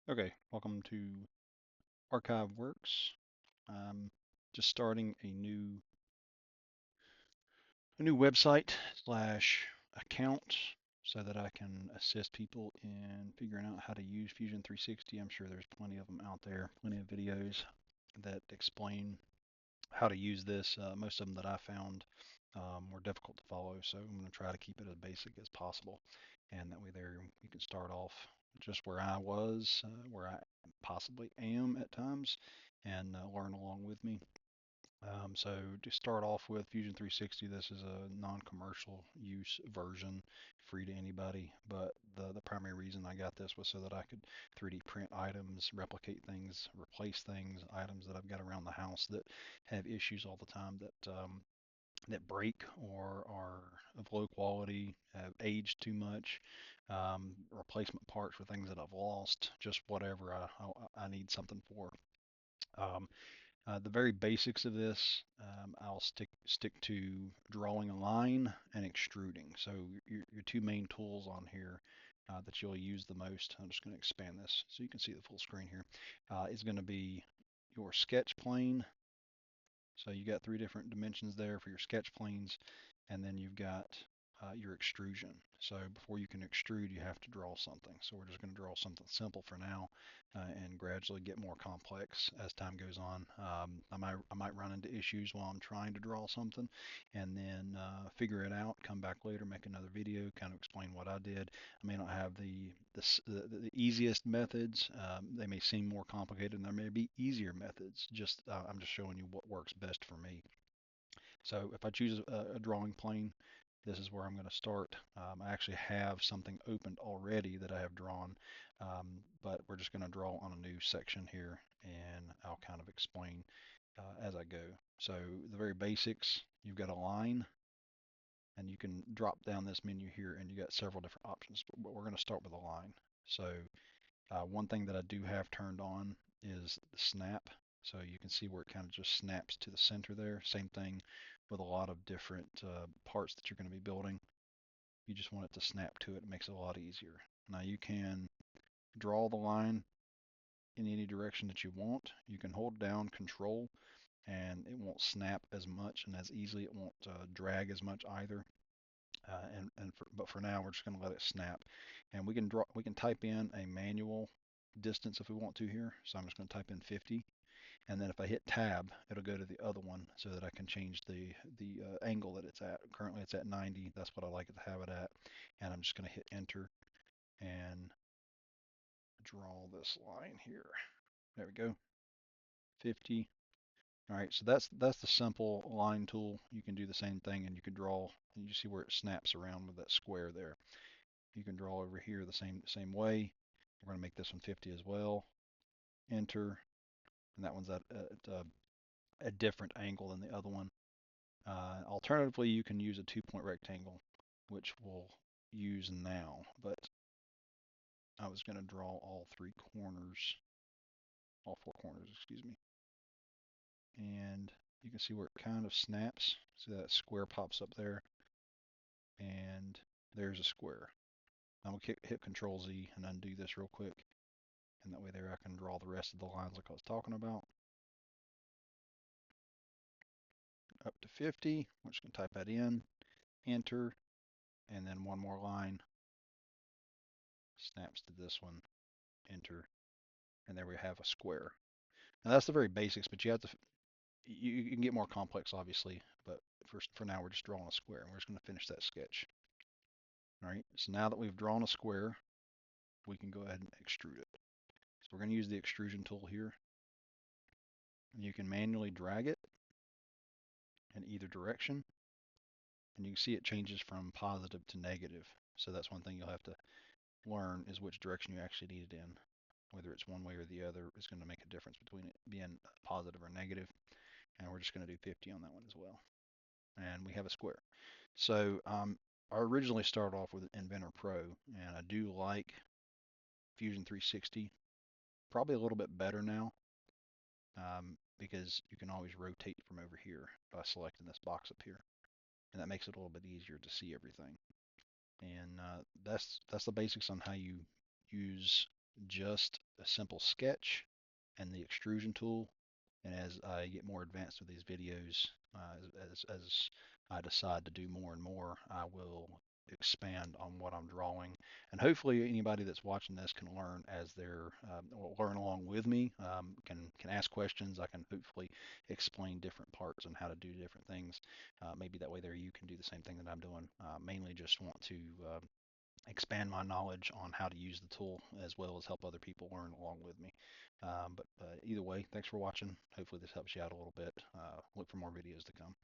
Okay, welcome to Archive Works. Just starting a new website slash account so that I can assist people in figuring out how to use Fusion 360. I'm sure there's plenty of them out there, plenty of videos that explain how to use this. Most of them that I found were difficult to follow, so I'm going to try to keep it as basic as possible. And that way there you can start off just where I was, where I possibly am at times, and learn along with me. So to start off with Fusion 360, this is a non-commercial use version, free to anybody. But the primary reason I got this was so that I could 3D print items, replicate things, replace things, items that I've got around the house that have issues all the time that break or are of low quality, have aged too much, replacement parts for things that I've lost, just whatever I need something for. Um, the very basics of this, I'll stick to drawing a line and extruding. So your two main tools on here that you'll use the most. I'm just going to expand this so you can see the full screen here. Is going to be your sketch plane. So you got three different dimensions there for your sketch planes, and then you've got your extrusion. So before you can extrude, you have to draw something. So we're just going to draw something simple for now, and gradually get more complex as time goes on. I might run into issues while I'm trying to draw something, and then figure it out. Come back later, make another video, kind of explain what I did. I may not have the easiest methods. They may seem more complicated, and there may be easier methods. I'm just showing you what works best for me. So if I choose a drawing plane, this is where I'm going to start. I actually have something opened already that I have drawn, but we're just going to draw on a new section here, and I'll kind of explain as I go. So the very basics, you've got a line, and you can drop down this menu here, and you got several different options, but we're going to start with a line. So one thing that I do have turned on is the snap. So you can see where it kind of just snaps to the center there. Same thing with a lot of different parts that you're going to be building. You just want it to snap to it. It makes it a lot easier. Now you can draw the line in any direction that you want. You can hold down Control and it won't snap as much and as easily. It won't drag as much either. But for now, we're just going to let it snap, and we can type in a manual distance if we want to here. So I'm just going to type in 50, and then if I hit Tab, it'll go to the other one so that I can change the angle that it's at. Currently, it's at 90. That's what I like it to have it at, and I'm just going to hit Enter and draw this line here. There we go, 50. All right, so that's the simple line tool. You can do the same thing, and you can draw, and you see where it snaps around with that square there. You can draw over here the same way. We're going to make this one 50 as well. Enter, and that one's at a different angle than the other one. Alternatively, you can use a 2-point rectangle, which we'll use now, but I was going to draw all four corners, excuse me. And you can see where it kind of snaps. See that square pops up there, and there's a square. I'm going to hit Control Z and undo this real quick. And that way there I can draw the rest of the lines like I was talking about. Up to 50, we're just going to type that in, enter, and then one more line, snaps to this one, enter, and there we have a square. Now that's the very basics, but you can get more complex obviously, but for now we're just drawing a square, and we're just going to finish that sketch. All right, so now that we've drawn a square, we can go ahead and extrude it. So we're going to use the extrusion tool here, and you can manually drag it in either direction, and you can see it changes from positive to negative. So that's one thing you'll have to learn, is which direction you actually need it in. Whether it's one way or the other is going to make a difference between it being positive or negative. And we're just going to do 50 on that one as well. And we have a square. So I originally started off with Inventor Pro, and I do like Fusion 360 probably a little bit better now, because you can always rotate from over here by selecting this box up here, and that makes it a little bit easier to see everything. And that's the basics on how you use just a simple sketch and the extrusion tool. And as I get more advanced with these videos, as I decide to do more and more, I will expand on what I'm drawing. And hopefully anybody that's watching this can learn as they're learn along with me, can ask questions. I can hopefully explain different parts and how to do different things. Maybe that way there you can do the same thing that I'm doing. Mainly just want to expand my knowledge on how to use the tool as well as help other people learn along with me. But either way, thanks for watching. Hopefully this helps you out a little bit. Look for more videos to come.